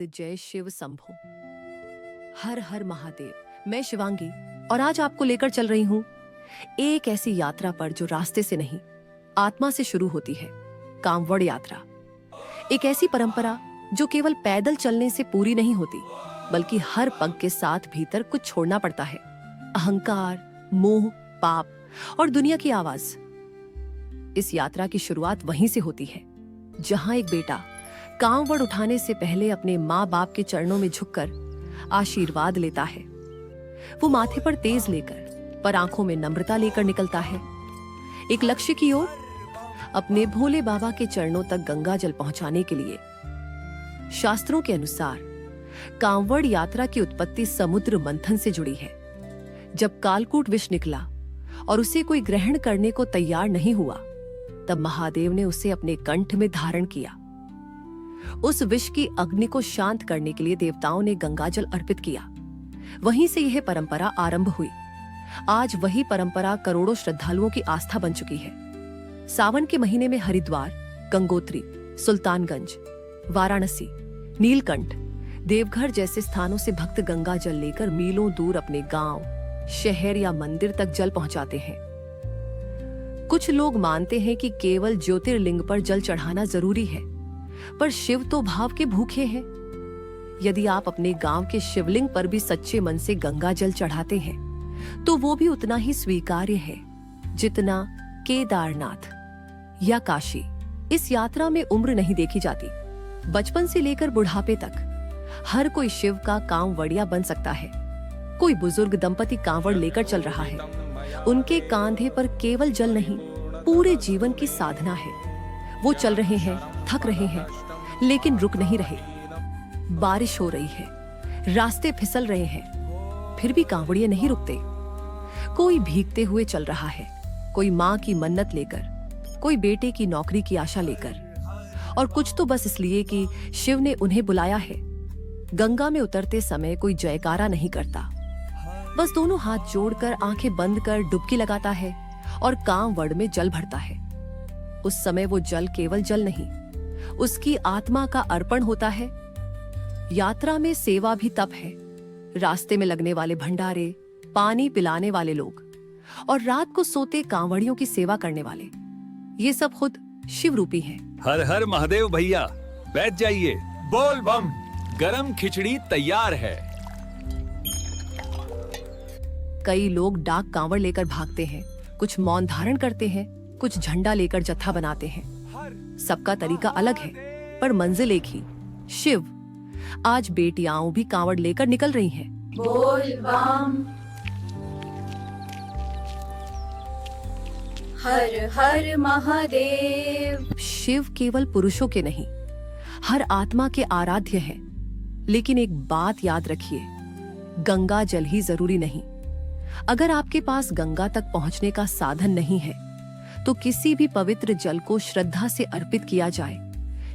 जय शिव शंभो। हर हर महादेव। मैं शिवांगी और आज आपको लेकर चल रही हूँ एक ऐसी यात्रा पर जो रास्ते से नहीं, आत्मा से शुरू होती है। कांवड़ यात्रा एक ऐसी परंपरा जो केवल पैदल चलने से पूरी नहीं होती, बल्कि हर पग के साथ भीतर कुछ छोड़ना पड़ता है। अहंकार, मोह, पाप और दुनिया की आवाज। इस यात्रा की शुरुआत वहीं से होती है जहां एक बेटा कांवड़ उठाने से पहले अपने माँ बाप के चरणों में झुककर आशीर्वाद लेता है। वो माथे पर तेज लेकर, पर आंखों में नम्रता लेकर निकलता है, एक लक्ष्य की ओर, अपने भोले बाबा के चरणों तक गंगा जल पहुंचाने के लिए। शास्त्रों के अनुसार कांवड़ यात्रा की उत्पत्ति समुद्र मंथन से जुड़ी है। जब कालकूट विष निकला और उसे कोई ग्रहण करने को तैयार नहीं हुआ, तब महादेव ने उसे अपने कंठ में धारण किया। उस विष की अग्नि को शांत करने के लिए देवताओं ने गंगाजल अर्पित किया। वहीं से यह परंपरा आरंभ हुई। आज वही परंपरा करोड़ों श्रद्धालुओं की आस्था बन चुकी है। सावन के महीने में हरिद्वार, गंगोत्री, सुल्तानगंज, वाराणसी, नीलकंठ, देवघर जैसे स्थानों से भक्त गंगा जल लेकर मीलों दूर अपने गांव, शहर या मंदिर तक जल पहुंचाते हैं। कुछ लोग मानते हैं कि केवल ज्योतिर्लिंग पर जल चढ़ाना जरूरी है, पर शिव तो भाव के भूखे हैं। यदि आप अपने गांव के शिवलिंग पर भी सच्चे मन से गंगा जल चढ़ाते हैं, तो वो भी उतना ही स्वीकार्य है जितना केदारनाथ या काशी। इस यात्रा में उम्र नहीं देखी जाती। बचपन से लेकर बुढ़ापे तक हर कोई शिव का कांवड़िया बन सकता है। कोई बुजुर्ग दंपति कांवड़ लेकर चल रहा है। उनके कांधे पर केवल जल नहीं, पूरे जीवन की साधना है। वो चल रहे हैं, थक रहे हैं, लेकिन रुक नहीं रहे। बारिश हो रही है, रास्ते फिसल रहे हैं, फिर भी कांवड़िए नहीं रुकते। कोई भीगते हुए चल रहा है, कोई माँ की मन्नत लेकर, कोई बेटे की नौकरी की आशा लेकर, और कुछ तो बस इसलिए कि शिव ने उन्हें बुलाया है। गंगा में उतरते समय कोई जयकारा नहीं करता, बस दोनों हाथ जोड़कर आंखें बंद कर डुबकी लगाता है और कांवड़ में जल भरता है। उस समय वो जल केवल जल नहीं, उसकी आत्मा का अर्पण होता है। यात्रा में सेवा भी तप है। रास्ते में लगने वाले भंडारे, पानी पिलाने वाले लोग और रात को सोते कांवड़ियों की सेवा करने वाले, ये सब खुद शिव रूपी हैं। हर हर महादेव भैया, बैठ जाइए। बोल बम। गरम खिचड़ी तैयार है। कई लोग डाक कांवड़ लेकर भागते हैं, कुछ मौन धारण करते हैं, कुछ झंडा लेकर जत्था बनाते हैं। सबका तरीका अलग है, पर मंजिल एक ही, शिव। आज बेटियां भी कांवड़ लेकर निकल रही हैं। बोल बम। हर हर महादेव। शिव केवल पुरुषों के नहीं, हर आत्मा के आराध्य है। लेकिन एक बात याद रखिए, गंगा जल ही जरूरी नहीं। अगर आपके पास गंगा तक पहुंचने का साधन नहीं है, तो किसी भी पवित्र जल को श्रद्धा से अर्पित किया जाए,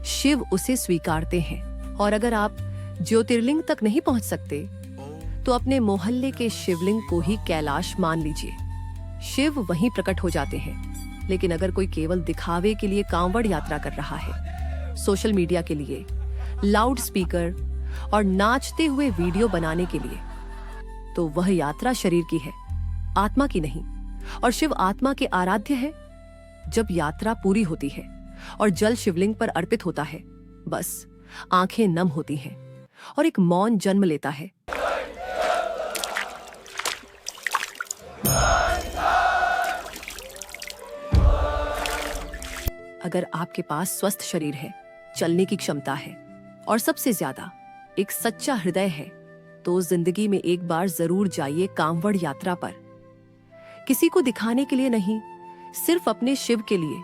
शिव उसे स्वीकारते हैं। और अगर आप ज्योतिर्लिंग तक नहीं पहुंच सकते, तो अपने मोहल्ले के शिवलिंग को ही कैलाश मान लीजिए। शिव वहीं प्रकट हो जाते हैं। लेकिन अगर कोई केवल दिखावे के लिए कांवड़ यात्रा कर रहा है, सोशल मीडिया के लिए, लाउड स्पीकर और नाचते हुए वीडियो बनाने के लिए, तो वह यात्रा शरीर की है, आत्मा की नहीं। और शिव आत्मा के आराध्य है। जब यात्रा पूरी होती है और जल शिवलिंग पर अर्पित होता है, बस आंखें नम होती हैं और एक मौन जन्म लेता है। अगर आपके पास स्वस्थ शरीर है, चलने की क्षमता है और सबसे ज्यादा एक सच्चा हृदय है, तो जिंदगी में एक बार जरूर जाइए कांवड़ यात्रा पर। किसी को दिखाने के लिए नहीं, सिर्फ अपने शिव के लिए।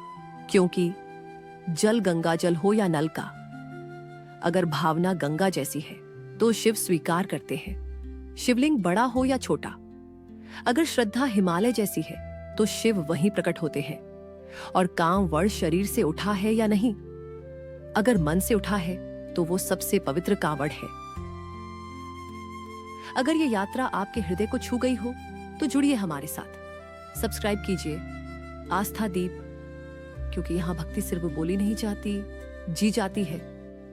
क्योंकि जल गंगा जल हो या नल का, अगर भावना गंगा जैसी है तो शिव स्वीकार करते हैं। शिवलिंग बड़ा हो या छोटा, अगर श्रद्धा हिमालय जैसी है तो शिव वहीं प्रकट होते हैं। और कांवड़ शरीर से उठा है या नहीं, अगर मन से उठा है तो वो सबसे पवित्र कांवड़ है। अगर ये यात्रा आपके हृदय को छू गई हो, तो जुड़िए हमारे साथ। सब्सक्राइब कीजिए आस्था दीप, क्योंकि यहाँ भक्ति सिर्फ बोली नहीं जाती, जी जाती है।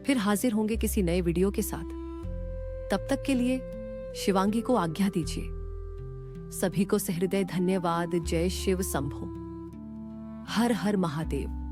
फिर हाजिर होंगे किसी नए वीडियो के साथ। तब तक के लिए शिवांगी को आज्ञा दीजिए। सभी को सहृदय धन्यवाद। जय शिव शंभो। हर हर महादेव।